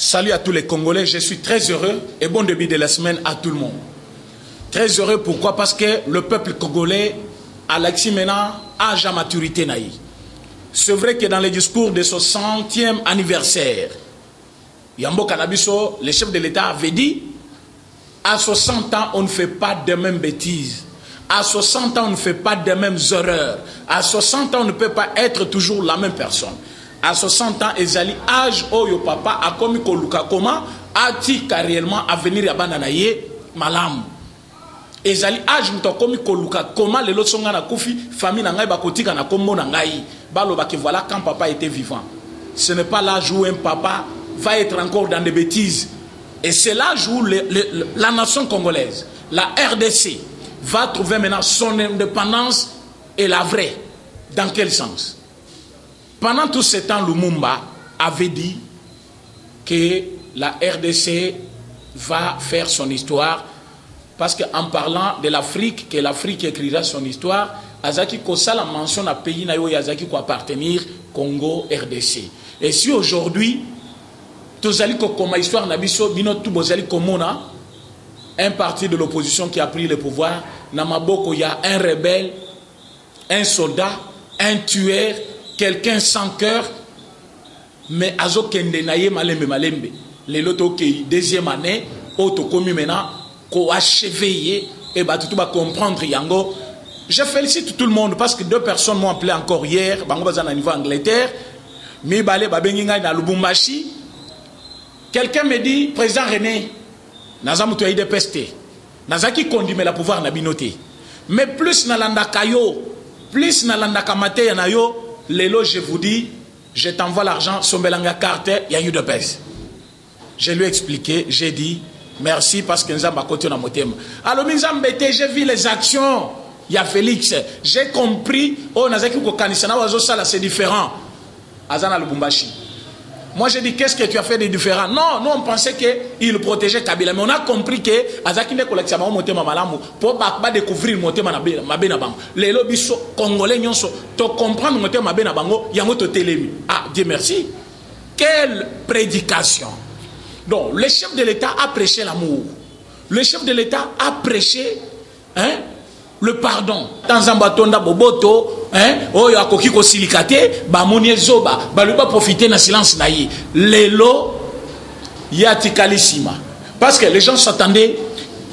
Salut à tous les Congolais, je suis très heureux et bon début de la semaine à tout le monde. Très heureux, pourquoi? Parce que le peuple congolais a l'acquis maintenant âge à maturité naïe. C'est vrai que dans les discours de 60e anniversaire, Yambo Kanabiso, le chef de l'État avait dit à 60 ans on ne fait pas de mêmes bêtises. À 60 ans on ne fait pas de mêmes erreurs. À 60 ans on ne peut pas être toujours la même personne. À 60 ans, ezali âge oyo papa a commis koluka comment a-t-il réellement à venir à bananaye malam. Ezali âge muto commis koluka comment les autres sont na kufi famille na ngai ba kotika na kombo na ngai baloba que voilà quand papa était vivant. Ce n'est pas l'âge où un papa va être encore dans des bêtises. Et c'est l'âge où la nation congolaise, la RDC, va trouver maintenant son indépendance et la vraie. Dans quel sens? Pendant tout ce temps, Lumumba avait dit que la RDC va faire son histoire parce qu'en parlant de l'Afrique, que l'Afrique écrira son histoire, Azaki Kosala mentionne à pays nayo Yazaki ko appartenir Congo RDC. Et si aujourd'hui, tozali ko comme histoire nabiso bino tout bozali komona un parti de l'opposition qui a pris le pouvoir, Namaboko il y a un rebelle, un soldat, un tueur, quelqu'un sans cœur, mais azo kende naye malembe malembe. Les loto qui deuxième année, auto commis maintenant, ko achevé et bah tout va comprendre yango. Je félicite tout le monde parce que deux personnes m'ont appelé encore hier, bango bazana niveau Angleterre, mi balé babengi ngai na Lubumbashi. Quelqu'un me dit président René, naza mutu ya IDPST, naza ki kondime la pouvoir na binoté. Mais plus na landa kayo, plus na landa kamate ya na yo. Lélo, je vous dis, je t'envoie l'argent, Sombelanga carte, il y a eu de baisse. Je lui ai expliqué, j'ai dit, merci parce que nous avons côté dans mon thème. Alors, j'ai vu les actions, il y a Félix, j'ai compris, oh, c'est différent. Azana Lubumbashi. Moi, j'ai dit, qu'est-ce que tu as fait de différent? Non, nous, on pensait qu'il protégeait Kabila. Mais on a compris que Azaki ne collecte pas mon thème malamu pour découvrir mon thème mabena bango. Les lobbies congolais nyonso to comprendre mon thème mabena bango yango to telemi. Ah, Dieu merci. Quelle prédication. Donc, le chef de l'État a prêché l'amour. Le chef de l'État a prêché le pardon. Tanzambatonda boboto, oyo akoki ko silikate, ba monie zoba, ba luba profiter na silence naïe. Lelo yatikalisima. Parce que les gens s'attendaient,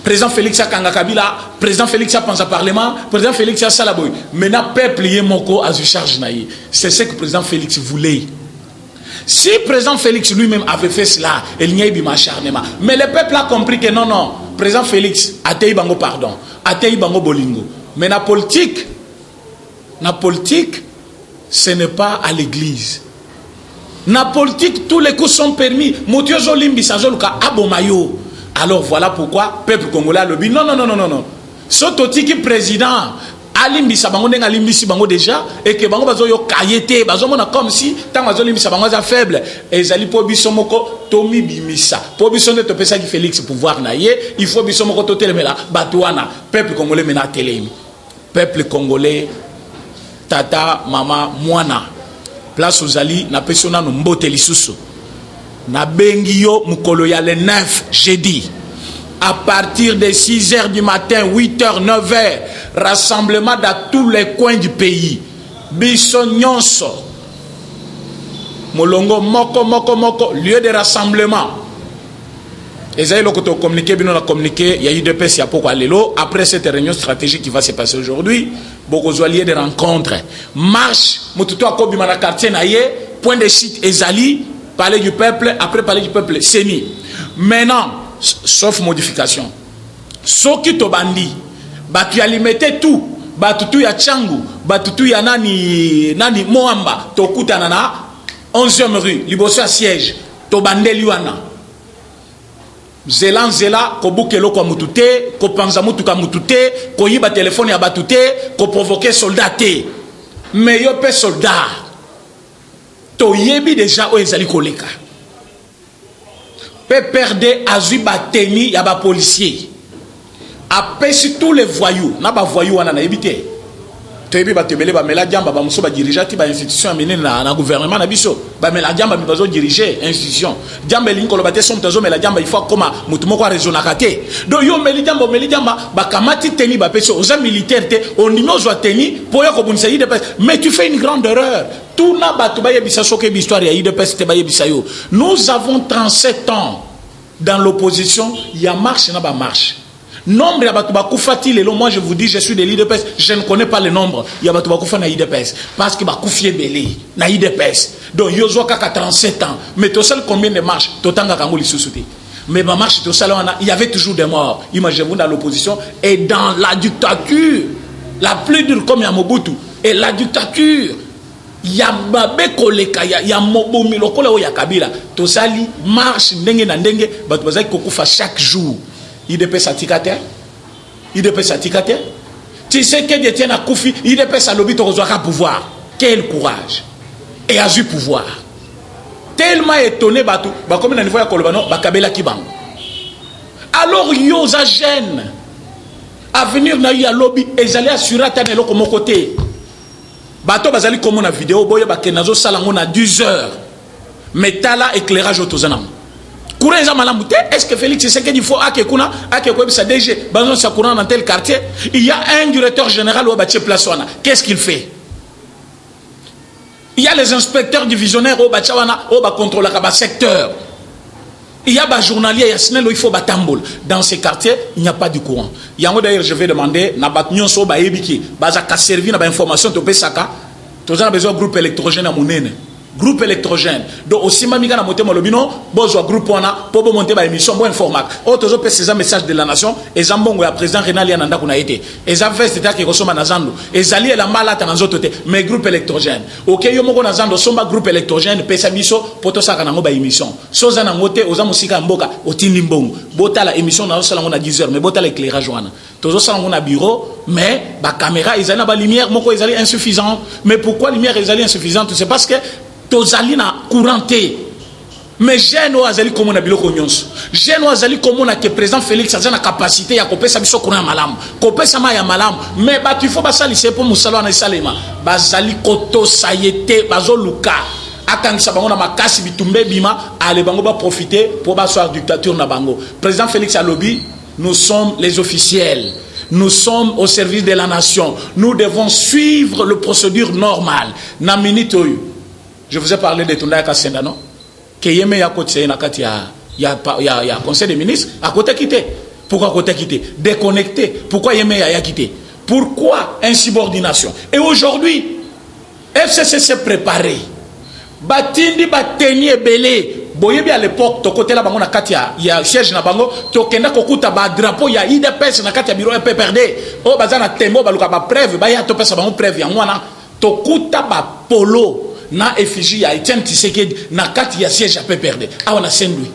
président Félix Akanga Kabila, président Félix a pensé parlement, président Félix a salaboy. Maintenant peuple yemoko a charge naïe. C'est ce que président Félix voulait. Si président Félix lui-même avait fait cela, il n'y a eu acharnement. Mais le peuple a compris que non, président Félix a été bango pardon, a été bango bolingo. Mais la politique, ce n'est pas à l'église. La politique, tous les coups sont permis. Motiozo limbi sajoluka abomayo. Alors voilà pourquoi peuple congolais le dit non. Sototiki président. Alimbisa bango ndenga limbisi bango déjà et que bango bazo yo kayete bazo mona comme si tant bazo limbisa bango za faible et zali po biso moko tomi bimisa po biso ne to pesa ki Félix pouvoir na ye il faut biso moko to telemela batwana peuple congolais mena telemi peuple congolais tata mama mwana place ozali na pesona no mbote lisusu na bengi yo mukolo ya le 9 jeudi. À partir de 6h du matin, 8h, 9h, rassemblement dans tous les coins du pays. Biso nyonso. Molongo moko, lieu de rassemblement. Et ça, il a communiqué, il y a eu deux PC à pourquoi l'élo. Après cette réunion stratégique qui va se passer aujourd'hui, beaucoup de lieux de rencontres. Marche, Motuto Akobi Mana quartier naïe, point de chute Ezali, palais du peuple, après palais du peuple, Seni. Maintenant, sauf modification. Soki to bandi, batu alimete tout, batutu ya Changu, batutu ya nani Moamba, to kutanana 11e rue, liboso ya siège, to bandeli wana. Zela ko bukelo kwa mutute, ko panza mutu ka mutute, ko yiba téléphone ya batute, ko provoquer soldat te. Mais yo pe soldat. To yebi déjà o ezali koleka. Peut perdre Azui Bateni, y'a ba policier. Après si tous les voyous, n'a pas voyous on en a évité. toyebi batebele ba mela jamba ba muso ba dirigeant ba institution amené na gouvernement na biso ba mela jamba bi bazo diriger institution jamba linko lo baté som tazo mela jamba il faut comment mutu moko raisonna katé donc yo meli jamba ba kamati teni ba peso aux militaires té on inozo teni pour yo ko bunisa ide mais tu fais une grande erreur tout na batu ba yebisa soke bi histoire ya ide te ba yebisa yo nous avons 37 ans dans l'opposition il y a marche na ba marche. Nombre ya batu bakufati lelo, moi je vous dis je suis de l'IDPS, je ne connais pas le nombre ya batu bakufa na IDPS parce que bakufie belé na IDPS donc yozo kaka 37 ans mais to seul combien de marches totanga kango lisusuti mais ma marche to seul il y avait toujours des morts. Imaginez-vous dans l'opposition et dans la dictature la plus dure comme ya Mobutu et la dictature ya babe koleka ya mobomi lokola o ya Kabila to sali marche ndenge na ndenge batu bazaki kokufa chaque jour. IDPS atikate, IDPS atikate. Tu sais que détient à Koufi, IDPS a lobby to rezoaka pouvoir. Quel courage. Et a eu pouvoir. Tellement étonné batu, ba comme na niveau ya kolobano, ba kabela kibango. Alors yo za gêne. À venir na ya lobby et j'allais assurer à tanelo comme côté. Bato bazali comme na vidéo boye ba kenazo salango na 10 heures. Metala éclairage autozanam. Est-ce que Félix Tshisekedi faut sa DG dans tel quartier? Il y a un directeur général au bâtiment place. Qu'est-ce qu'il fait? Il y a les inspecteurs divisionnaires au bâtiment au contrôle le secteur. Il y a des journaliers il faut batamboul. Dans ces quartiers, il n'y a pas de courant. D'ailleurs, je vais demander na batnyon so ba ebiki baza ka servi na ba information to pesaka. Tous a besoin groupe électrogène à monene. Groupe électrogène. Donc aussi mamika na moté molobino bozo groupe wana pour monter ba émission bon informatique. Autres peut ces messages de la nation et zambongo ya président Renal Yananda kuna été. Et za fait c'est que kosoma na zando. Et zali la malata na zotote mais groupe électrogène. OK yo moko na zando somba groupe électrogène pesa biso poto saka na ngoba émission. Soza na ngote oza musika mboka otindi mbongo. Bota la émission na sala ngona 10h mais bota l'éclairage wana. Tozo sala ngona bureau mais ba caméra ils na ba lumière moko ils insuffisante. Mais pourquoi lumière ils insuffisante? C'est parce que tozali na couranté mais jeune azali comme na biloko nyonso jeune azali comme na que président Félix a na capacité ya kopesa biso courant malam kopesa ma ya malam mais ba tu faut ba salise pour musalo na salema bazali koto sayete bazoluka akangisa bango na makasi bitumbe bima ale bango ba profiter pour ba soir dictature na bango. Président Félix Alobi, nous sommes les officiels. Nous sommes au service de la nation. Nous devons suivre le procédure normale. Na minute oyo je vous ai parlé de Tunda Kassenda, non? Que yeme ya côté na kati ya conseil des ministres à côté quitté. Pourquoi côté quitté? Déconnecté. Pourquoi yeme ya quitté? Pourquoi insubordination? Et aujourd'hui, FCC s'est préparé. Batindi bateni ebele. Boyebi à l'époque to côté la bango na kati ya siège na bango to kenda kokuta ba drapeau ya IDPS na kati ya bureau PPRD. O bazana tembo baluka ba preuve ba ya to pesa bango preuve ya mwana to kuta ba polo na effigie ya Etienne Tshisekedi na kati ya siège à PPRD awana Saint-Louis.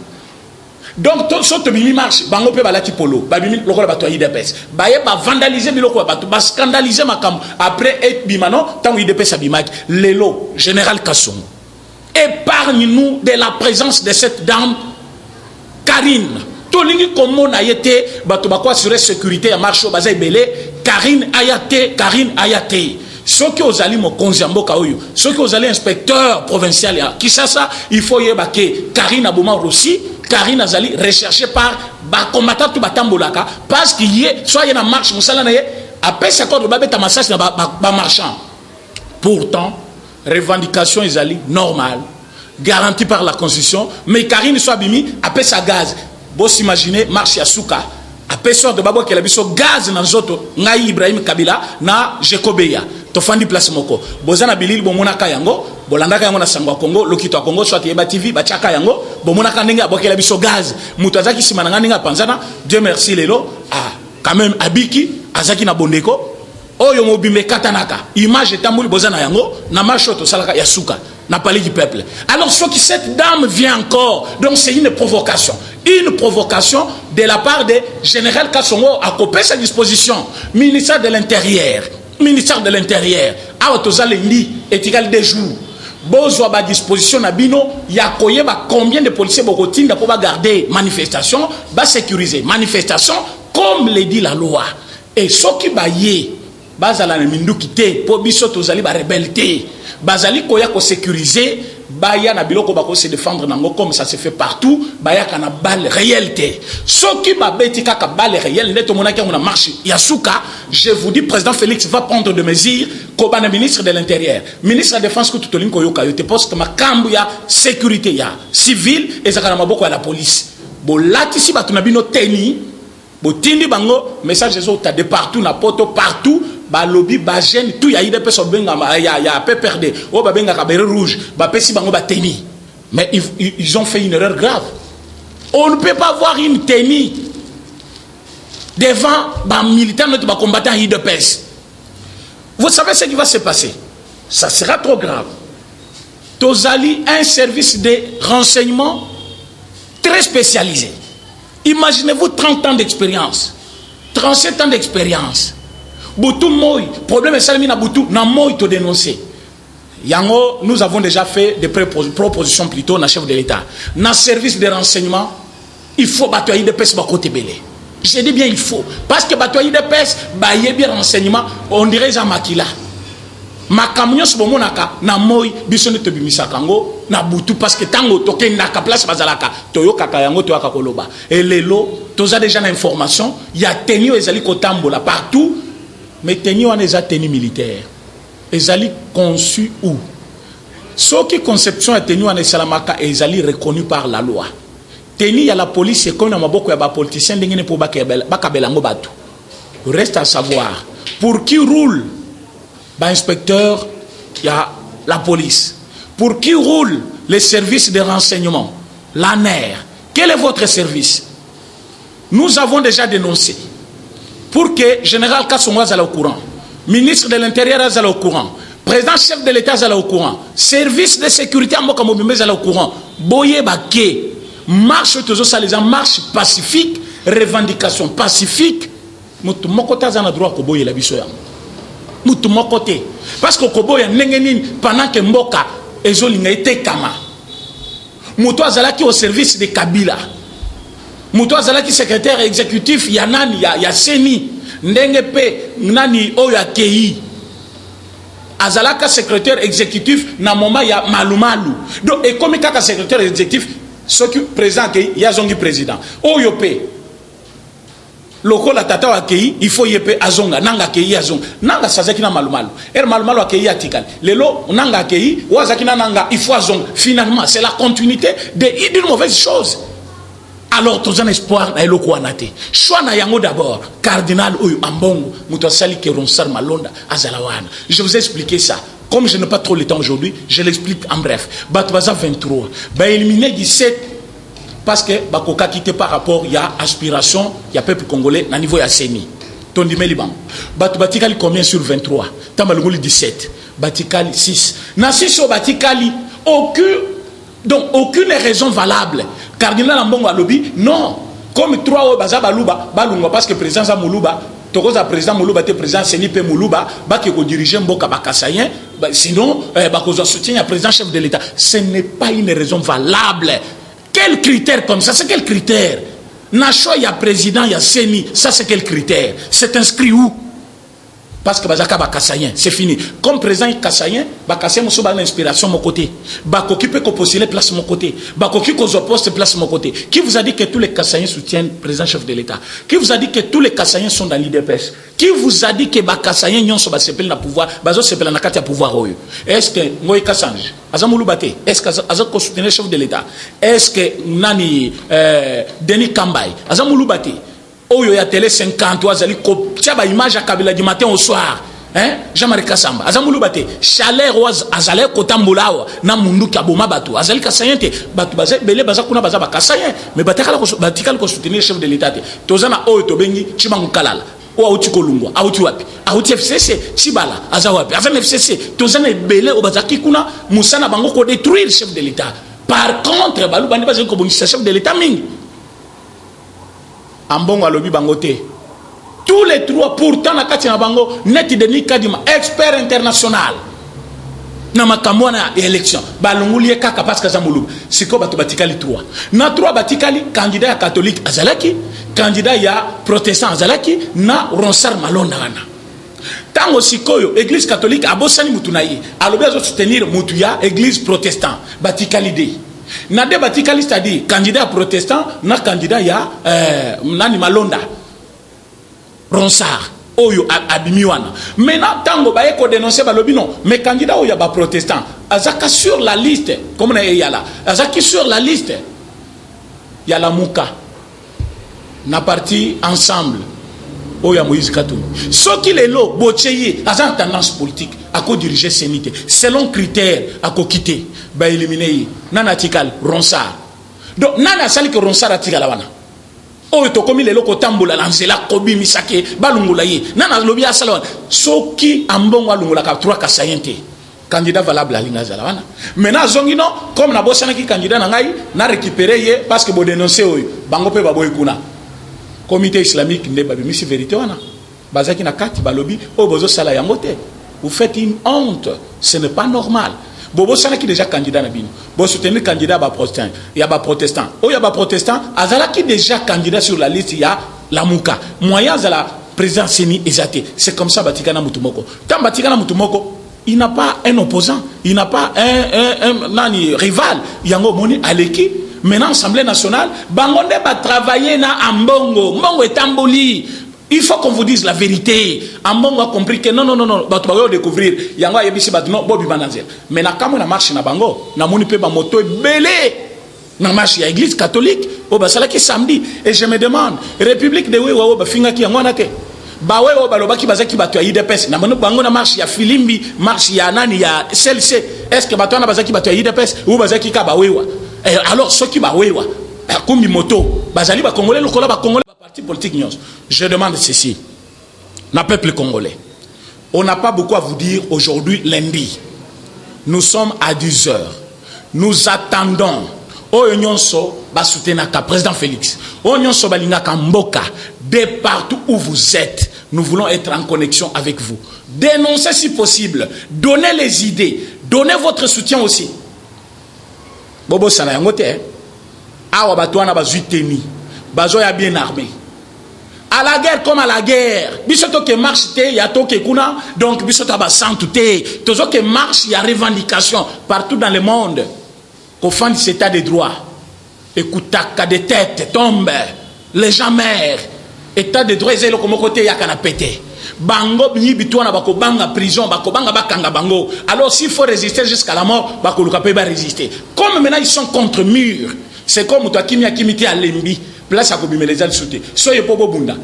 Donc tout ce bimi marche bango pe balati polo ba bimi lokola bato IDPS ba ye ba vandaliser biloko bato ba scandaliser makam après et bimano tant IDPS abimaki lelo général Kassongo épargne-nous de la présence de cette dame Karine tolingi komo na yete bato ba kwa assurer sécurité ya marche bazay belé Karine Ayate ceux qui ont allé mon konziamboka oyo ceux qui ont allé inspecteur provincial ya Kisasa il faut yebake Karine Abouma aussi Karine azali recherché par ba combattant tout batambolaka parce qu'il y est soit il y a une marche musala na ye après ça corde babeta massage na ba marchand. Pourtant revendication ezali normal garantie par la constitution mais Karine soit bimi après sa gaz bon s'imaginer marche ya suka après sort de babo kela biso gaz na nzoto ngai Ibrahim Kabila na Jekobeya to fandi place moko bozana bilili bomonaka yango bolandaka yango na sangwa Congo lokito ya Congo soit yeba TV bachaka yango bomonaka ndenge abokela biso gaz mutu azaki sima nga ndenge panzana Dieu merci lelo quand même abiki azaki na bondeko oyo mobimbe katanaka image tambouli bozana yango na machoto salaka ya suka na palais du peuple. Alors ce qui cette dame vient encore donc c'est une provocation de la part de général Kassongo à copier sa disposition ministère de l'intérieur a autozalendi étical des jours bozwa ba disposition na bino ya koyeba combien de policiers bokotinda pour garder manifestation ba sécuriser manifestation comme le dit la loi et ce qui ba yé bazala na minduki te po biso tozali ba rebelle bazali koya ko sécuriser baya na biloko bako se défendre nango comme ça se fait partout baya kana balle réalité soki ba beti kaka balle réelle neto monaki ngona marche yasuka je vous dis président Félix va prendre de mesures kobana ministre de l'intérieur ministre de la défense ko tutolinko yoka yote poste makambu ya sécurité ya civile ezakana maboko ya la police bolati si batu na bino teni botindi bango message zo ta de partout na poto partout ba lobby ba jeune tout ya ide peso benga ya PPRD o ba benga kabere rouge ba pesi bango ba teni mais ils ont fait une erreur grave. On ne peut pas avoir une tenue devant ba militaire notre ba combattant IDPS. Vous savez ce qui va se passer? Ça sera trop grave. Tozali un service de renseignement très spécialisé. Imaginez-vous 30 ans d'expérience, 37 ans d'expérience. Boutou Moï, problème est salmi na Boutou, na Moï te dénoncer. Yango, nous avons déjà fait des propositions plutôt na chef de l'État. Na service de renseignement, il faut batoyer de pes côté belé. Je dis bien il faut. Parce que batoyer de pes, baye bien renseignement, on dirait Zamakila. Ma camion se monaka na Moï, bisone te bimisakango, na Boutou, parce que tango toke naka place bazalaka, toyo kaka yango toaka koloba. Et lelo, toza déjà l'information, il y a tenu ezali kotambola partout. Mais tenu on les a tenus militaires. Ils allaient conçus où? Ce qui conception est tenu en Salamaka et ils allaient reconnus par la loi. Tenu à la police et qu'on a beaucoup de politiciens d'ingénieurs pour bakabelango batu. Reste à savoir pour qui roule l'inspecteur, il y a la police. Pour qui roule les services de renseignement, l'ANER. Quel est votre service? Nous avons déjà dénoncé. Pour que le général Kassonga soit au courant, ministre de l'Intérieur soit au courant, président chef de l'État soit au courant, service de sécurité à Mokamobimbe soit au courant, Boye Baké, marche toujours ça les marche pacifique, revendication pacifique, mutu mokota za na droit ko boye la biso ya. Mutu mokote parce que ko boye nengenini pendant que mboka ezolinga ete kama. Mutu azalaki au service de Kabila. Mutu azalaki secrétaire exécutif ya nani ya Seni ndenge pe nani oyo akei azalaka secrétaire exécutif na moment ya Malumalu donc et comme kaka secrétaire exécutif ce qui président akei ya zongi président oyo pe lokola tata wa akei il faut yepe azonga nanga akei azonga nanga sazaki na Malumalu Malumalu akei atikali lelo nanga akei wazaki na nanga il faut azonga finalement c'est la continuité d'une mauvaise chose. Alors, tous un espoir na eloko anate. Choix na yango d'abord. Cardinal Oyo Ambongo, Moutouassali Keronsar Malonda, Azalawana. Je vous ai expliqué ça. Comme je n'ai pas trop le temps aujourd'hui, je l'explique en bref. Batbaza 23. Ba éliminé 17 parce que Bakoka quitté par rapport, il y a aspiration, il y a peuple congolais, na niveau ya Seni. Tondime Liban. Batikali combien sur 23? Tamalungoli 17. Batikali 6. Na 6 au Batikali, aucune raison valable. Cardinal Ambongo a lobby, non. Comme 3 au Baza Baluba, Balunga, parce que président Zamoulouba, Tokoza président Moulouba, président Senipe Moulouba, Bakeko dirigeant Mboka Bakasayen, sinon, Bakoza soutient le président chef de l'État. Ce n'est pas une raison valable. Quel critère comme ça? C'est quel critère? Nacho, il y a président, il y a Seni, ça c'est quel critère? C'est inscrit où? Parce que Bazaka Bakassayen, c'est fini. Comme président Kassayen, Bakassayen m'a une inspiration mon côté. Bakoki peut postuler place mon côté. Bakoki qu'on poste place mon côté. Qui vous a dit que tous les Kassayens soutiennent le président chef de l'État? Qui vous a dit que tous les Kassayens sont dans l'IDPS? Qui vous a dit que Bakassayen n'ont pas sepel na pouvoir? Bazo sepel na katia pouvoir oyo. Est-ce que Ngoy Kassange, Azamoulou Bate, est-ce que Azako soutient le chef de l'État? Est-ce que Nani Denis Kambay, Azamoulou Bate? Oyo ya télé 50 azali ko tiaba image à Kabila du matin au soir hein Jean-Marie Kassamba azamulu bate chaleur was azale ko tambulawa na mundu kaboma batu azali kasayente batu baza belé baza kuna baza bakasayen mais batikala ko soutenir chef de l'État tozana oyo to bengi chibangu kalala o auti kolungwa auti wapi auti FCC chibala azawapi azana FCC tozana belé o bazaki kuna musana bango ko détruire chef de l'État. Par contre balu bandi baza ko bongisa chef de l'État mingi Ambongo alobi bangote. Tous les trois, pourtant, na kati na bango, neti Denis Kadima, expert international. Na makamwana élection. Balungulie kaka parce que Zamouloub. Siko bato batikali 3. Na 3 batikali, candidat ya catholique Azalaki, candidat ya protestant Azalaki, na Ronsar Malonda wana. Tango sikoyo église catholique abosani mutunaye alobi azo soutenir mutuya église protestant batikalide na de batikali c'est-à-dire candidat protestant na candidat ya nani Malonda Ronsard oyo abimi wana maintenant tango baye ko dénoncer balobi non mais candidat oyo ba protestant azaka sur la liste comme na yala azaki sur la liste ya la muka na parti ensemble oya Moïse Katumbi soki lelo bocheye azan tendance politique ako diriger senité selon critères ako quitter ba éliminer nana tikal Ronsard donc nana sali que Ronsard atikala wana oyo to komi lelo ko tambola lanzela kobi misake balungula ye nana lobi asala wana soki ambongo alungula ka 3 kasayente candidat valable alinga zala wana maintenant zongino comme na bosana ki candidat na ngai na récupérer ye parce que bo dénoncer oyo bango pe baboy kuna comité islamique ne ba bimisi vérité wana bazaki na kati balobi o bozo sala yango te vous faites une honte ce n'est pas normal bobo sana qui déjà candidat na bino bo soutenir candidat ba protestant ya ba protestant o ya ba protestant azala qui déjà candidat sur la liste ya la muka moyen zala président Seni ezate c'est comme ça batikana mutumoko tant batikana mutumoko il n'a pas un opposant il n'a pas un nani rival yango moni aleki. Maintenant, l'Assemblée nationale, Bangonde va travailler na Ambongo. Mbongo est amboli. Il faut qu'on vous dise la vérité. Ambongo a compris que non. Tu vas découvrir. Yango a yebisi batno bobi bananzel. Mais na kamo na marche na bango, na moni pe ba moto belé. Na marche ya église catholique, o ba sala ki samedi et je me demande, République de Wewa ba finga ki yango na te. Ba wewa ba lobaki bazaki bato ya IDPS. Na mono bango na marche ya Filimbi, marche ya nani ya CLC. Est-ce que bato na bazaki bato ya IDPS ou bazaki ka ba wewa? Alors, ceux qui ba wewa, comme moto, bazali ba congolais, le kola ba congolais, ba parti politique nyos. Je demande ceci, na peuple congolais. On n'a pas beaucoup à vous dire aujourd'hui lundi. Nous sommes à 10 heures. Nous attendons. Oyonso ba soutenir ka président Félix. Oyonso ba linga ka mboka de partout où vous êtes. Nous voulons être en connexion avec vous. Dénoncez si possible. Donnez les idées. Donnez votre soutien aussi. Bobo sana yango te awa batwana bazuiteni bazo ya bien armé à la guerre comme à la guerre bisoto ke marche te ya to ke kuna donc bisoto ba santu te tozo ke marche ya revendication partout dans le monde qu'au fin de cet état de droit écoutaka des têtes tombent les gens meurent état de droit ezelo comme côté ya kana pété bango bibi twana bako banga prison bako banga bakanga bango alors s'il faut résister jusqu'à la mort bako luka pe ba résister comme maintenant ils sont contre mur c'est comme toi kimia kimiti à lembi place à kobimeleza le sauter soye popo bunda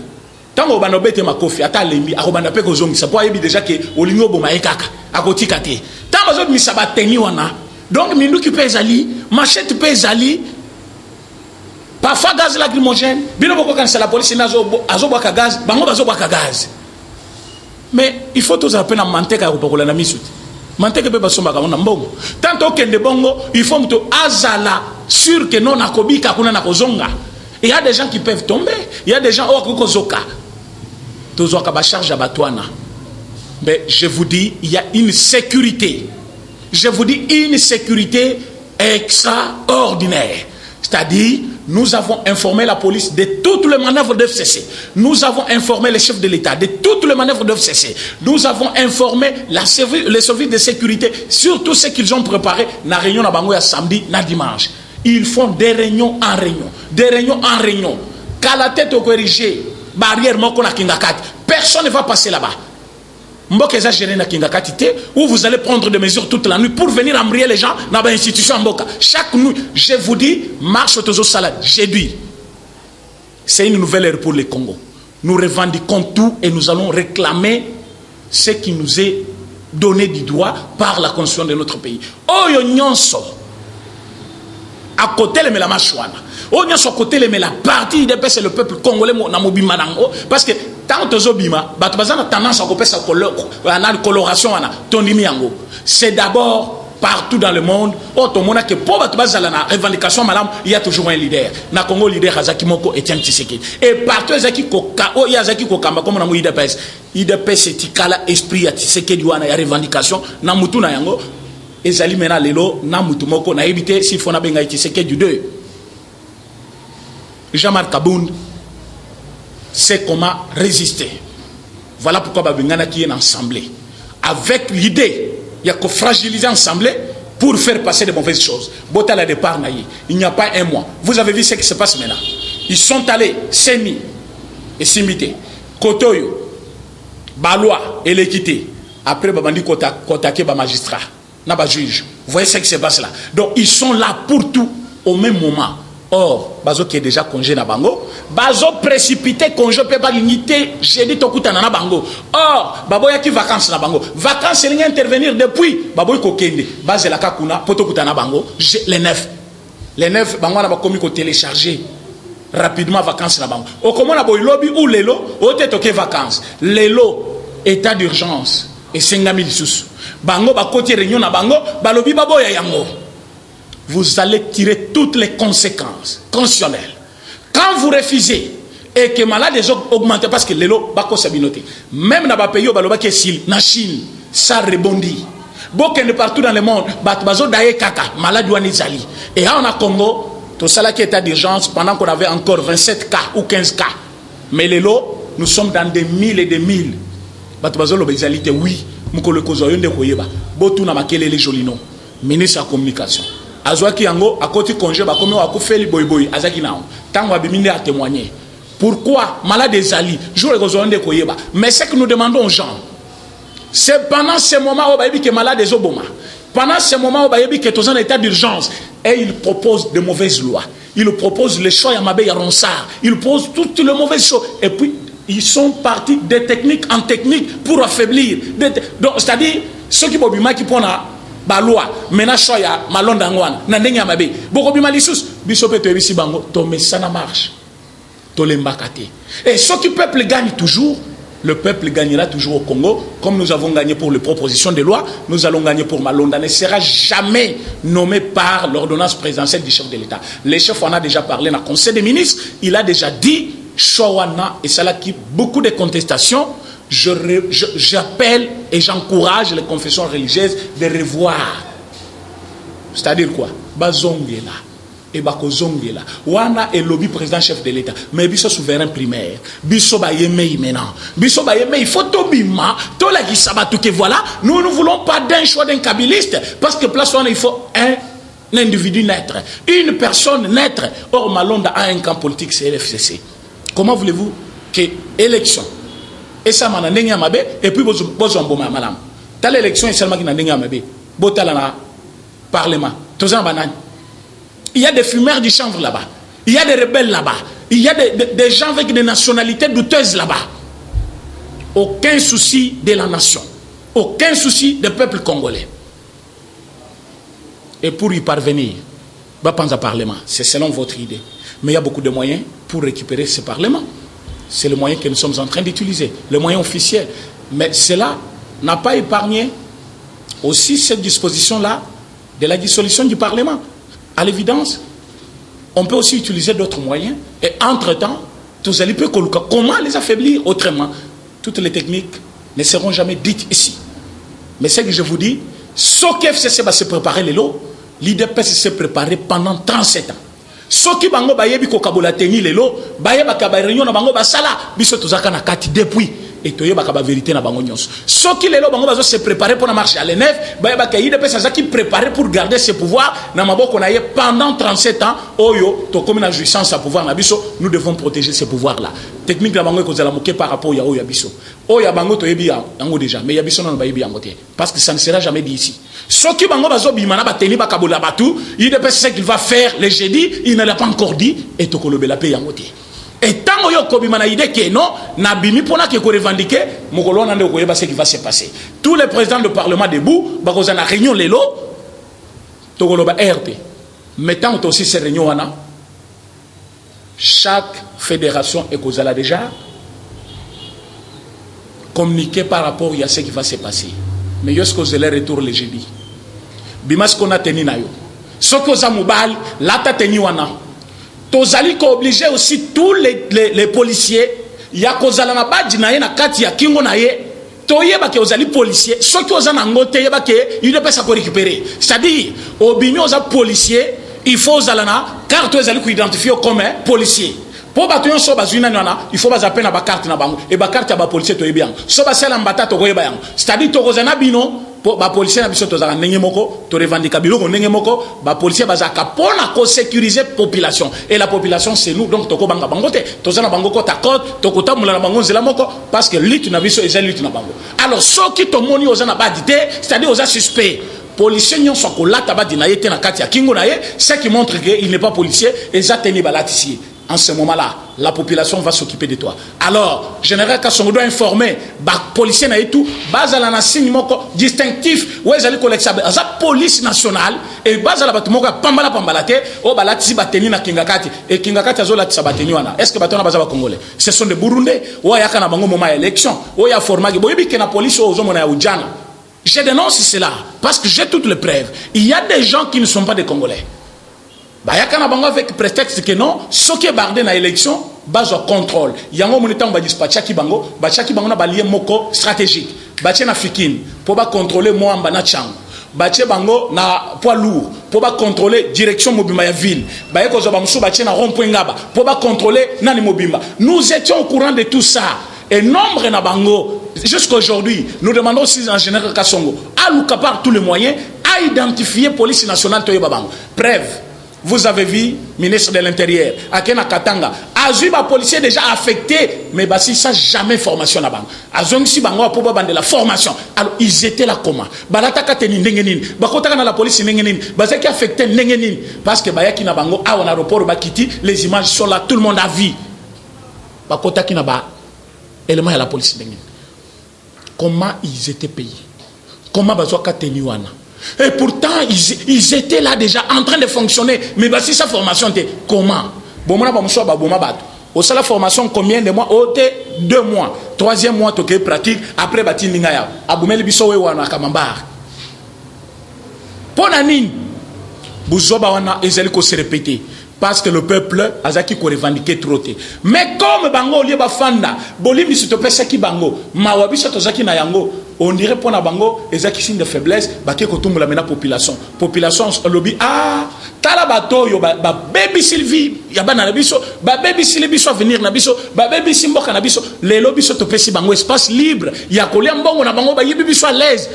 tango bana bete makofi ata lembi akobanda pe kozongi ça peut yebi déjà que olingo boma ekaka akotika te tango zo misa ba teni wana donc minduki pe ezali machette pe ezali parfois gaz lacrymogène bino boko quand c'est la police nazo azoboka gaz bango bazoboka gaz. Mais il faut tous appeler à manteca pour la misute. Manteca peut pas sommer comme un bongo. Tant que de bongo, il faut que azala sûr que non akobi kakuna na kozonga. Il y a des gens qui peuvent tomber. Il y a des gens au kozoka. Tozo ka ba charge abatwana. Mais je vous dis, il y a une sécurité. Je vous dis une sécurité extraordinaire. C'est-à-dire, nous avons informé la police de toutes les manœuvres de FCC. Nous avons informé les chefs de l'État de toutes les manœuvres de FCC. Nous avons informé les services de sécurité sur tout ce qu'ils ont préparé dans la réunion à Bangoya samedi, na dimanche. Ils font des réunions en réunion. Des réunions en réunion. Qu'à la tête au corrigé, barrière moko na Kingakati, personne ne va passer là-bas. Mboka eza géré na Kingakati te, où vous allez prendre des mesures toute la nuit pour venir embrayer les gens dans l'institution Mboka. Chaque nuit, je vous dis, marche au salade, j'ai dit. C'est une nouvelle ère pour le Congo. Nous revendiquons tout et nous allons réclamer ce qui nous est donné du droit par la constitution de notre pays. Oyo nyonso, à côté le la machouana. Oyo nyonso à côté le la partie de c'est le peuple congolais na mobima nango parce que tant que Zobima, Batbazana tendance à couper sa coloration, c'est d'abord partout dans le monde. Automona que pour Batbazala la revendication, madame, il y a toujours un leader. Na Congo leader Azaki Moko et Tian Tshisekedi. Et partout Azaki Koka, oh Yazaki Kokamba comme on a mouillé IDPS. IDPS c'est Tikala esprit à Tshisekedi wana ya revendication. Na mutu na yango. Ezali mena lelo na mutu moko na éviter s'il faut na benga Tshisekedi 2. Jean-Marc Kabound c'est comment résister. Voilà pourquoi Babingana qui est ensemble. Avec l'idée, il y a que fragiliser ensemble pour faire passer de mauvaises choses. Bota la départ naïe. Il n'y a pas un mois. Vous avez vu ce qui se passe maintenant. Ils sont allés, Seni et Simité, Kotoyo, Balois et l'équité. Après, Babandi Kotake, magistrat, n'a juge. Vous voyez ce qui se passe là. Donc, ils sont là pour tout au même moment. Or, Bazo qui est déjà congé na bango, Bazo précipité congé peut pas l'unité, j'ai dit tokuta na bango. Or, Babo yaki vacances na bango. Vacances c'est intervenir depuis Babo yko kende, base la kakuna poto kuta na bango, les 9. Les 9 bango na ba komi ko télécharger rapidement vacances na bango. O comment na boy lobby ou lelo, o te toke vacances. Lelo état d'urgence et 5000 sous. Bango ba koti réunion na bango, ba lobby Babo ya yango. Vous allez tirer toutes les conséquences constitutionnelles. Quand vous refusez et que malade des autres augmente parce que les lots bako sabinoté. Même dans les pays où qui est na Chine, ça rebondit. Beaucoup de partout dans le monde, bazo daye kaka, malade ou Nizali. Et on a Congo, tout ça là qui est état d'urgence pendant qu'on avait encore 27 cas ou 15 cas. Mais les lots, nous sommes dans des mille et des mille. Bazo l'obésalité, oui, mukolo kozoyon de koyeba. Botu na makele les jolino. Ministre de la communication. Azwaki yango à côté congé ba comme wa ko feli boy boy azaki nao tango abiminde a témoigner pourquoi malade des ali jour les besoins de koyeba mais ce que nous demandons aux gens c'est pendant ce moment où bayebi que malade des oboma pendant ce moment où bayebi que tous en état d'urgence et il propose de mauvaises lois il propose les choix ya mabe ya ronsard il pose toutes les mauvaises choses et puis ils sont partis de technique en technique pour affaiblir donc c'est-à-dire ceux qui bobima qui pona ba loi mena choya malonda ngwana na ndenge mabe boko bima lisusu biso pe to ebisi bango to mesana marche to lembakate et ce qui peuple gagne toujours le peuple gagnera toujours au Congo comme nous avons gagné pour les propositions de loi nous allons gagner pour Malonda ne sera jamais nommé par l'ordonnance présidentielle du chef de l'État le chef en a déjà parlé dans le conseil des ministres il a déjà dit Chowana et ça là qui beaucoup de contestations j'appelle et j'encourage les confessions religieuses de revoir. C'est-à-dire quoi? Bazongela et bakozongela. Wana est lobby président chef de l'État. Mais biso souverain primaire. Biso ba yemei maintenant. Biso ba yemei. Il faut tobima. Tola qui sabatu que voilà. Nous ne voulons pas d'un choix d'un kabiliste. Parce que place il faut un individu naître. Une personne naître. Or Malonda a un camp politique, c'est l'FCC. Comment voulez-vous que élection et ça m'a n'endenga mabe et puis bozo mboma malam telle élection est seulement qui n'endenga mabe botala na parlement tozan banane il y a des fumeurs du chanvre là-bas il y a des rebelles là-bas il y a des gens avec des nationalités douteuses là-bas aucun souci de la nation aucun souci du peuple congolais et pour y parvenir va prendre un parlement c'est selon votre idée mais il y a beaucoup de moyens pour récupérer ce parlement. C'est le moyen que nous sommes en train d'utiliser, le moyen officiel. Mais cela n'a pas épargné aussi cette disposition-là de la dissolution du Parlement. À l'évidence, on peut aussi utiliser d'autres moyens. Et entre-temps, comment les affaiblir autrement? Toutes les techniques ne seront jamais dites ici. Mais ce que je vous dis, ce qu'FCC va se préparer les lots, l'IDPS s'est préparé pendant 37 ans. Soki bango bayebi ko kabola teni lelo bayeba ka ba réunion na bango basala biso tozaka na kati depuis et toyeba ka ba vérité na bango nyonso soki lelo bango bazo se préparer pour na marche à l'ENF bayeba ka yide pesa zaki préparer pour garder ses pouvoirs na maboko na ye pendant 37 ans oyo to comme na jouissance à pouvoir na biso nous devons protéger ces pouvoirs là technique la bango ko zala moké par rapport ya oyo biso oya bango toyebi yango déjà mais ya biso na bayebi yango te parce que ça ne sera jamais dit ici soki bango bazo bimana bateni bakabola batu yide pesa ce qu'il va faire le jeudi il ne l'a pas encore dit et tokolobela pe yango te et tant yo kobima na idée que non na bimi pona ke ko revendiquer mokolo na ndeko yeba ce qui va se passer tous les présidents du parlement debout bakoza na réunion lelo tokoloba RP mettant aussi ces réunions wana chaque fédération est kozala déjà communiquer par rapport à ce qui va se passer mais yo ce que les retour le jeudi bima ce qu'on a tenu na yo ce que za mobile la ta tenu wana tozali ko obligé aussi tous les policiers ya kozala na badji na ye na kati ya kingo na ye toyeba ke ozali policier ceux qui ozana ngote yeba ke il ne peut pas se récupérer c'est-à-dire obinyo za policier il faut ozala na carte ozali ko identifier comme policier Pour bâtonner so bazuna nana, il faut bazaper na ba carte na bango et ba carte ya ba policier to yebiang. So ba sala mbata to koyeba yang. C'est-à-dire to kozana bino pour ba policier na biso to zala ndenge moko, to revendiquer biloko ndenge moko, ba policier bazaka pona ko sécuriser population et la population c'est nous donc to ko banga bango te, to zana bango ko takot, to ko tamula na bango zela moko parce que lutte na biso ezali lutte na bango. Alors so ki to moni ozana ba dité, c'est-à-dire oza suspect. Policier nyon so ko lata ba dinaye te na kati ya kingo na ye, ce qui montre que il n'est pas policier et za teni ba latisi. En ce moment-là, la population va s'occuper de toi. Alors, général Kassongo doit informer, les policiers et tout, base la signe distinctif, où est-ce que la police nationale, et base la batumoka pambala pambalate, ou balati bateni na Kingakati, et Kingakati azola tisabateni wana. Est-ce que batona baza congolais? Ce sont des Burundais, ou yaka na bango moment élection, ou ya formagi, boyebi que la police ou zomona ujana. Je dénonce cela, parce que j'ai toutes les preuves. Il y a des gens qui ne sont pas des Congolais. Bayaka na bango avec prétexte que non, ce qui est bardé dans l'élection, base au contrôle. Yango monitant ba dispatchaki bango na balie moko stratégique. Bache na fikine pour ba contrôler moi mbana chango. Bache bango na poids lourd pour ba contrôler direction mobimba ya ville. Baye ko zo ba musu bache na rond-point ngaba pour ba contrôler nani mobimba. Nous étions au courant de tout ça. Et nombre na bango jusqu'à aujourd'hui, nous demandons aussi en général Kassongo à Luka par tous les moyens à identifier police nationale to yebabango. Preuve. Vous avez vu, ministre de l'Intérieur, Akena Katanga, Azuba policier déjà affecté, mais si ça jamais formation là-bas. Azongsi bango pour de la formation. Alors ils étaient là comment? Balataka teni nengenin, bakota na la police nengenin, bazaki affecté nengenin parce que bayaki na bango a en aéroport bakiti, les images sont là, tout le monde a vu. Bakota ki na ba élément à la police nengenin. Comment ils étaient payés? Comment bazoka teni wana? Et pourtant, ils étaient là déjà en train de fonctionner. Mais si sa formation était comment? Bon, au la formation, combien de mois? 2 mois. 3e mois, tu es pratique. Après, tu es là. Aboumeli biso wana kamambar. Ponanine. Bouzoba wana ezali ko se répéter. Parce que le peuple azaki ko revendiquer trop. Mais comme bango lié bafanda, bolimi se topé saki bango, mawabiso tozaki na yango, on dirait pour na bango ezaki signe de faiblesse, baké ko tumula mena population. Population lobby tala bato yo ba baby Sylvie, ya bana na biso, ba baby Sylvie biso venir na biso, ba baby Simboka na biso, les lobby so topé si bango espace libre, ya kolia mbongo na bango ba yebi biso à l'aise.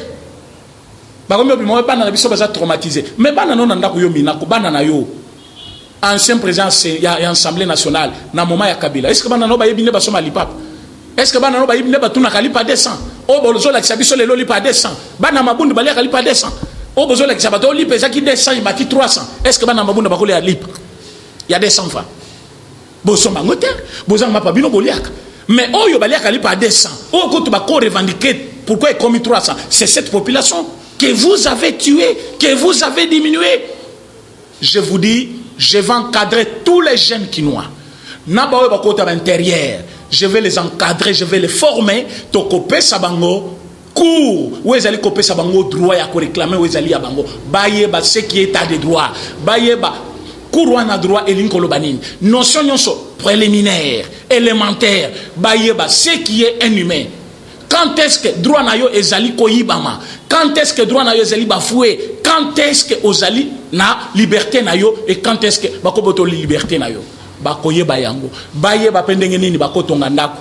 Bango yo bimo bana na biso baza traumatisé. Mais bana non ndako yo minako bana na yo. Ancien président il y a l'Assemblée nationale na moment ya Kabila. Est-ce que bana no ba yebine ba soma lipap? Est-ce que bana no ba yebine ba tuna kalipa 200? O bozo la kisabiso le loli pa 200. Bana mabundu balia kalipa 200. O bozo la kisabato lipa ezaki 200 il bati 300. Est-ce que bana mabundu ba kolia lipa? Il y a 200 francs. Bozo mangote, bozo ma pa bino boliaka. Mais oyo balia kalipa 200. O ko to ba ko revendiquer pourquoi il commis 300? C'est cette population que vous avez tuée, que vous avez diminuée. Je vous dis, je vais encadrer tous les jeunes Kinois. Nabawe bakota l'intérieur. Je vais les encadrer, je vais les former. Tokope sabango cours. Où est-ce que sabango droit à réclamer où est-ce bango. Baye ba ce qui est à des droits. Baye ba cours na droit et l'incolobanine. Notion nyonso préliminaire, élémentaire. Baye ba ce qui est un humain. Quand est-ce que droit na yo ezali koyibama? Quand est-ce que droit na yo ezali bafoué? Quand est-ce que ozali na liberté na yo et quand est-ce que bakoboto liberté na yo? Bakoye bayango. Baye ba pendenge nini bakotonga ndako.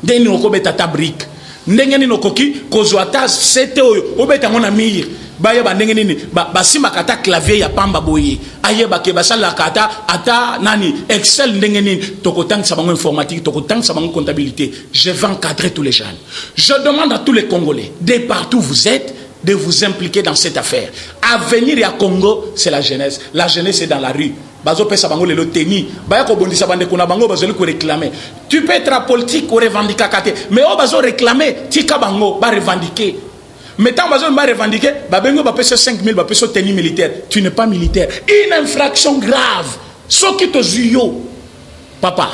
Ndeni okobeta ta brique. Ndenge nini okoki kozwata sete oyo obeta ngona mire. Baye ba ndenge nini ba simba kata clavier ya pamba boye. Aye ba ke basala kata ata nani Excel ndenge nini tokotang sabango informatique tokotang sabango comptabilité. Je vais encadrer tous les jeunes. Je demande à tous les Congolais de partout où vous êtes de vous impliquer dans cette affaire. Avenir à Congo, c'est la jeunesse. La jeunesse est dans la rue. Bazo pesa bango le teni. Baya ko bondisa bande kuna bango bazo ko réclamer. Tu peux être politique ou revendiquer kate, mais o bazo réclamer tika bango ba revendiquer. Mais tant bazo ba revendiquer, ba bengo ba pesa 5000 ba pesa teni militaire. Tu n'es pas militaire. Une infraction grave. Soki to zuyo. Papa.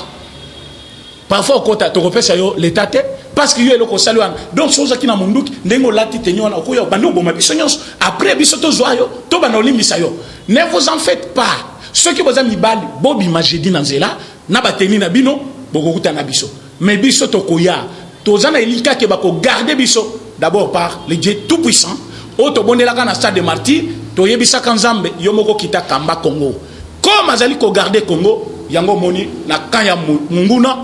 Parfois kota to kopesa yo l'état parce que yo eloko saluan. Donc chose qui na munduki ndengo lati tenyo na okoya bando boma biso nyonso. Après biso to zoyo, to bana olimbisa yo. Ne vous en faites pas. Ceux qui vous aiment bali, bobi majedi nanzela, na bateni na bino, bokokuta na biso. Mais biso tokoya, tozana elika ke bako garder biso d'abord par le Dieu tout puissant. O to bondelaka na stade de martyr, to yebisa kanzambe yomoko kita kamba Congo. Comme azali ko garder Congo, yango moni na kanya munguna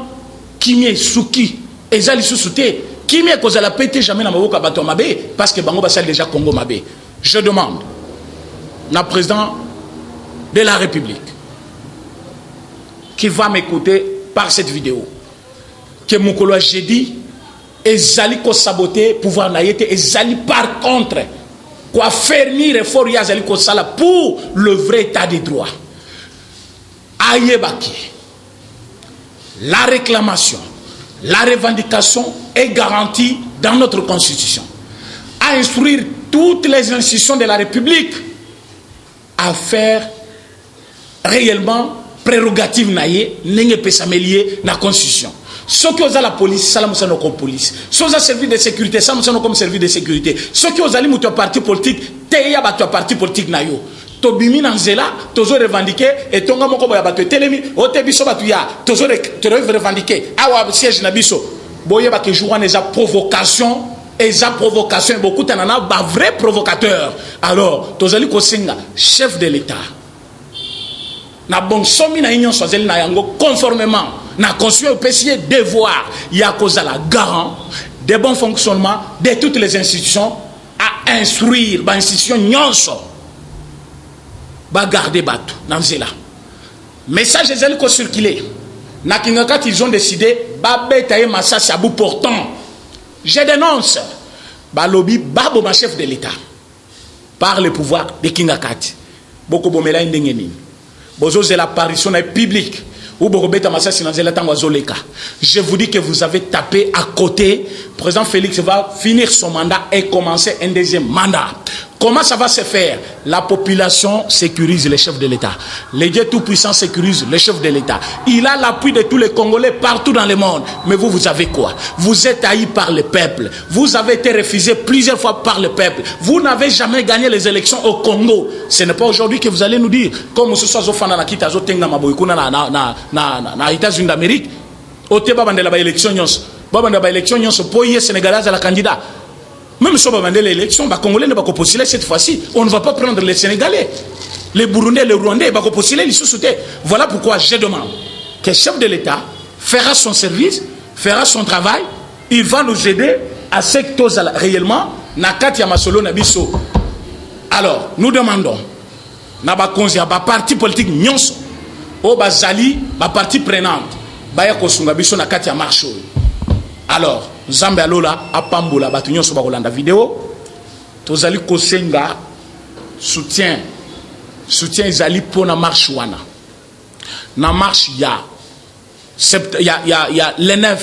kimie suki ezali susute kimie kozala pété jamais na maboka bato mabe parce que bango basali déjà Congo mabe. Je demande na président de la République qui va m'écouter par cette vidéo que Mukolo j'ai dit ezali ko saboter pouvoir na yete ezali par contre quoi fermer effort yazali ko sala pour le vrai état des droits. Ayebaki, la réclamation, la revendication est garantie dans notre constitution. À instruire toutes les institutions de la République à faire réellement prérogative naïe, n'engue peut s'améliorer dans la constitution. Ceux qui ont la police, ça nous sommes comme police. Ceux qui ont servi de sécurité, ça nous sommes comme service de sécurité. Ceux qui ont allé à parti politique, teya ba parti politique naïo. Tobimi nanzela, tozo revendiquer et tonga moko boya bato telemi, ote biso batu ya, tozo revendiquer. Awa siège na biso. Boye ba ke jouan eza provocation, beaucoup tanana ba vrai provocateur. Alors, tozali ko senga chef de l'État. Na bon somi na union sozeli na yango conformément na constitution PCA devoir ya kozala garant des bons fonctionnements de toutes les institutions à instruire ba institution nyonso ba garder bato nanzela message ezali ko circuler na kingakati ils ont décidé ba betaye masasi abu pourtant je dénonce ba lobby babo ma chef de l'État par le pouvoir de kingakati boko bomela ndenge nini bozo c'est l'apparition publique. Je vous dis que vous avez tapé à côté. Le président Félix va finir son mandat et commencer un deuxième mandat. Comment ça va se faire? La population sécurise les chefs de l'État. Les dieux tout-puissants sécurisent les chefs de l'État. Il a l'appui de tous les Congolais partout dans le monde. Mais vous, vous avez quoi? Vous êtes haïs par le peuple. Vous avez été refusé plusieurs fois par le peuple. Vous n'avez jamais gagné les élections au Congo. Ce n'est pas aujourd'hui que vous allez nous dire, comme ce soit Zofana Nakita Zotenga Maboykuna na États-Unis d'Amérique, au Teba de la élection, Babanda ba élection, Poye Sénégalais à la candidat. Même si on va l'élection, les Congolais ne vont pas postuler cette fois-ci. On ne va pas prendre les Sénégalais. Les Burundais, les Rwandais, vont postuler les sous-soutés. Voilà pourquoi je demande que le chef de l'État fera son service, fera son travail. Il va nous aider à ce que réellement, Nakati Yamasolo Nabiso. Alors, nous demandons, Nabakonzi, parti politique, Nyonso, Obazali, parti prenante, Baya Kosunga Biso Nakati Yamarcho. Alors, Zambe alola apambola batu nyonso ba kolanda vidéo tozali kosenga soutien ezali pona marche wana na marche ya le 9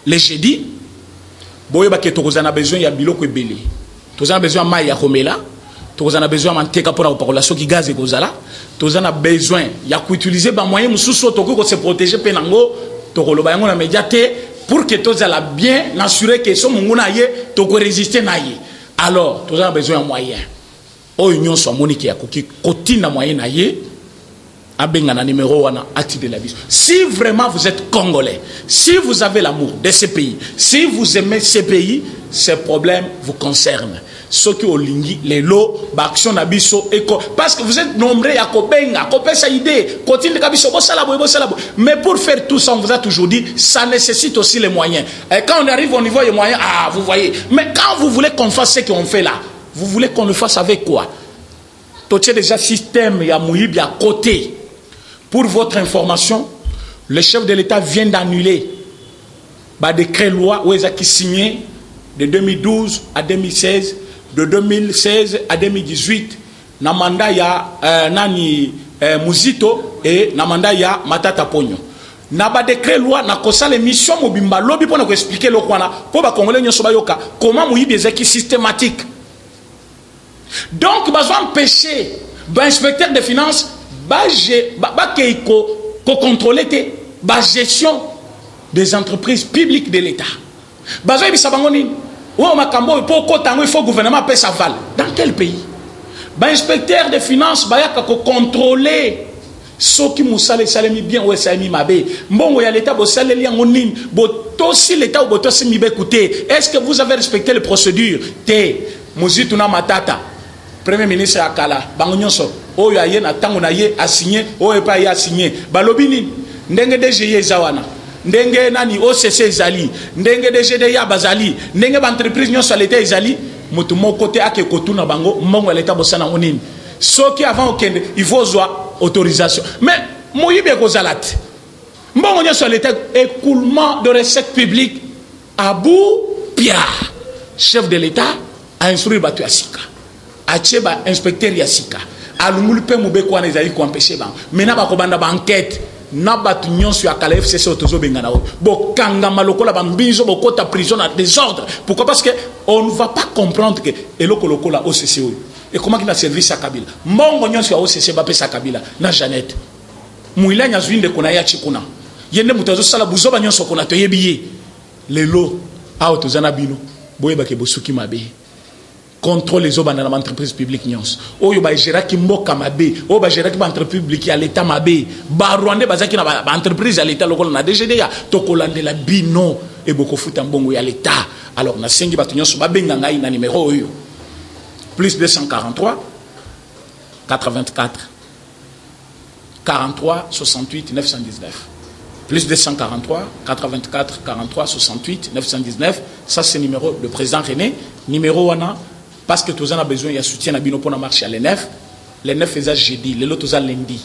le jeudi boye ba ke tokozana besoin ya biloko ebele tozana besoin ya mai ya komela tozana besoin ya manteka pona kopakola soki gaz ekozala tozana besoin ya kuutiliser ba moyen mususu toko se protéger penango tokoloba yango na médiaté pour que tous allons bien assurer que ce monde aille to résister naïe. Alors, tous avons besoin de moyens. O union soit monique ya koki na moyen naïe. Abenga na numéro wana ati de la vie. Si vraiment vous êtes congolais, si vous avez l'amour de ce pays, si vous aimez ce pays, ces problèmes vous concernent. Ce qui au lingi les lots d'action nabiso éco parce que vous êtes nombreux à kobenga kopesa idée continue kabiso bosala mais pour faire tout ça on vous a toujours dit ça nécessite aussi les moyens et quand on arrive au niveau des moyens vous voyez mais quand vous voulez qu'on fasse ce qu'on fait là vous voulez qu'on le fasse avec quoi tout est déjà système ya mouibi à côté pour votre information le chef de l'État vient d'annuler décret loi où qui signé de 2012 à 2016 de 2016 à 2018 na mandat ya Muzito et na mandat ya Matata Ponyo na ba décret loi na kosa les missions mobimba lobby pour nous expliquer le kwana pour ba congolais nyoso bayoka comment muyibi ezaki systématique donc besoin empêcher ba inspecteur des finances ba keiko ko contrôler ba gestion des entreprises publiques de l'État besoin bisabangoni. Il faut le gouvernement paie sa val. Dans quel pays? Inspecteur des finances, il faut contrôler ce qui m'a salé bien ou salé mabe. Bon, il y a l'État, si l'État ou écoutez, est-ce que vous avez respecté les procédures? Te, Muzituna Matata, Premier ministre Akala, Bangonyoso, oyo aye na tango na ye a signé oyo pa ye a signé balobi nini ndenge DGI ezawana ndenge nani OCC ezali ndenge DGD ya bazali ndenge ba entreprise nyonso à l'état ezali mutu mo côté ake kotuna bango mbongo à l'état bosana nini soki avant okende il faut avoir autorisation mais moyibe kozalate mbongo nyonso à l'état écoulement de recettes publiques à bout Pierre chef de l'état a instruit batu asika atie ba inspecteur ya sika alungulu pe mobeko wana ezali ko empêcher ba mena ba kobanda ba enquête na batu nyonso ya kala FCC otozo bengana o bokanga malokola ba mbinzo bokota prison à désordre pourquoi parce que on ne va pas comprendre que eloko lokola OCC et comment qu'il a service à Kabila mbongo nyonso ya OCC ba pesa Kabila na Jeannette muila nya zwinde kuna ya chikuna yende mutazo sala buzoba nyonso kuna to yebiye lelo a otozana bino boyeba ke bosuki mabe contrôle les obana na entreprise publique nyons oyo ba gérera ki mboka mabe oyo ba gérera ki ba entreprise publique ya l'état mabe ba rwandais bazaki na ba entreprise ya l'état lokolo na DGD ya tokolandela bino e boko futa mbongo ya l'état alors na sengi batu nyons ba benga ngai na numéro oyo plus 243 84 43 68 919 plus 243 84 43 68 919 ça c'est le numéro du président René numéro wana parce que tous en a besoin il y a soutien à bino pour na marché à l'ENF l'ENF est jeudi le lot tous lundi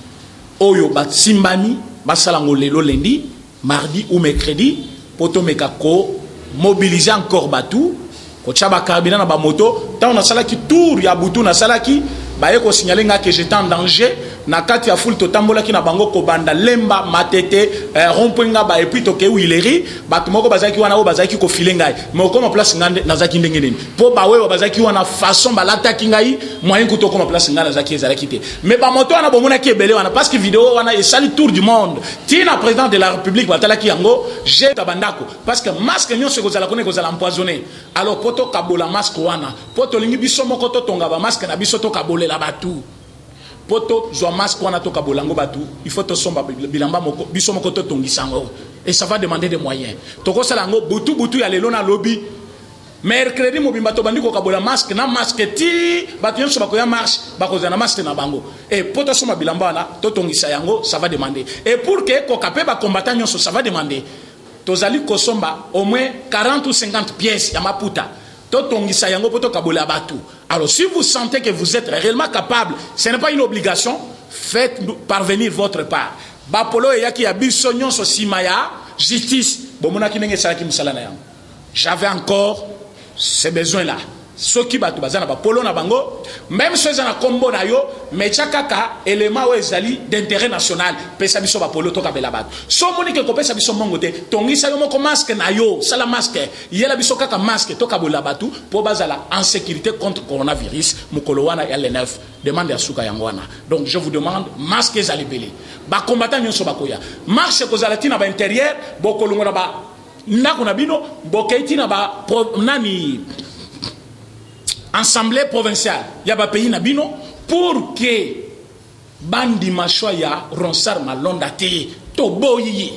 oyo ba simbani ba salango lelo lundi mardi ou mercredi poto mekako mobiliser encore batu ko tchaba carburant na ba moto tant on a sala ki tour ya butu na sala ki ba yeko signaler nga que j'étais en danger na kati ya full totambola ki na bango ko banda lemba matete rompenga ba et puis to ke wileri batu moko bazaki wana o bazaki ko filenga mais ko ma place ngande nazaki ndenge nini po ba we bazaki wana façon ba lataki ngai moyen ko to ko ma place ngana nazaki ezalaki te mais ba moto wana bomona ki ebele wana parce que vidéo wana e sali tour du monde tina président de la république batalaki yango j'ai tabandako parce que masque nyonso ko zala kone ko zala empoisonné alors poto kabola masque wana poto lingi biso moko to tonga ba masque na biso to kabolela batu poto zo masque wana to kabolango batu il faut to somba bilamba moko biso moko to tongisango et ça va demander des moyens to ko sala ngo butu ya lelo na lobby mercredi mobimba to bandiko kabola masque na masque ti batu nyonso bakoya marche bakozana masque na bango et poto somba bilamba na to tongisa yango ça va demander et pour que ko kapé ba combattant nyonso ça va demander tozali ko somba au moins 40 ou 50 pièces ya maputa. Alors si vous sentez que vous êtes réellement capable, ce n'est pas une obligation, faites parvenir votre part. Bapolo et yaki abisonyon so simaya justice. J'avais encore ces besoins-là. Ce qui batu bazana ba polo na bango même ceux na combo na yo mais chakaka élément ou ezali d'intérêt national pesa biso ba polo to kabela bat so monique ko pesa biso mongote tongisa yo moko masque na yo sala masque yela biso kaka masque to kabola batu po bazala en sécurité contre coronavirus mukolo wana ya le 9 demande à suka yangwana donc je vous demande masque ezali belé ba combattant nyonso bakoya marche ko zala tina ba intérieur bokolongo na ba ndako na bino bokeiti na ba nani Assemblée provinciale, il y a un pays nabino pour que bandi machoya ronsar malonda te toboyiye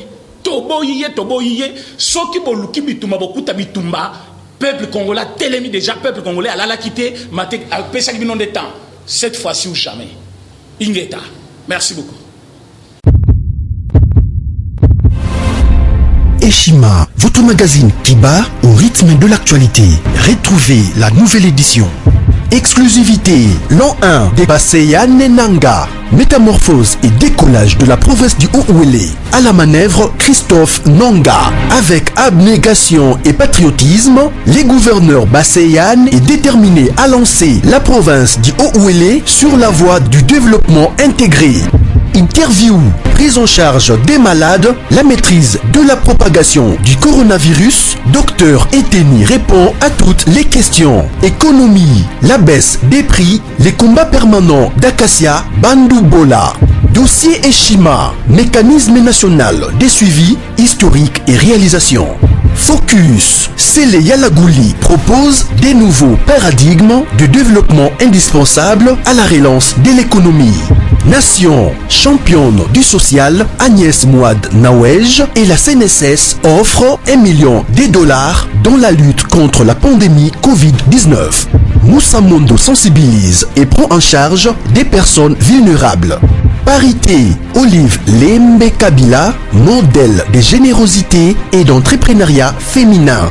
soki boluki bituma bokuta bitumba peuple congolais telemi déjà peuple congolais à la quitter maté pesa bino de temps cette fois-ci ou jamais ingeta merci beaucoup. Eshima, votre magazine qui bat au rythme de l'actualité. Retrouvez la nouvelle édition. Exclusivité, l'an 1 des Basseyane Nanga. Métamorphose et décollage de la province du Haut-Ouélé. À la manœuvre, Christophe Nanga. Avec abnégation et patriotisme, les gouverneurs Basseyane est déterminé à lancer la province du Haut-Ouélé sur la voie du développement intégré. Interview, prise en charge des malades, la maîtrise de la propagation du coronavirus. Docteur Eteni répond à toutes les questions. Économie, la baisse des prix, les combats permanents d'Acacia, Bandoubola. Dossier Eshima, mécanisme national des suivis historiques et réalisations. Focus, Sele Yalagouli propose des nouveaux paradigmes de développement indispensables à la relance de l'économie. Nation, championne du social, Agnès Mouad Nawej et la CNSS offrent $1 million dans la lutte contre la pandémie Covid-19. Moussa Mondo sensibilise et prend en charge des personnes vulnérables. Parité, Olive Lembe Kabila, modèle de générosité et d'entrepreneuriat féminin.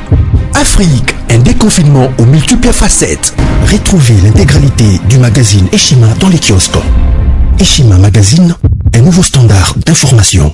Afrique, un déconfinement aux multiples facettes. Retrouvez l'intégralité du magazine Eshima dans les kiosques. Eshima Magazine, un nouveau standard d'information.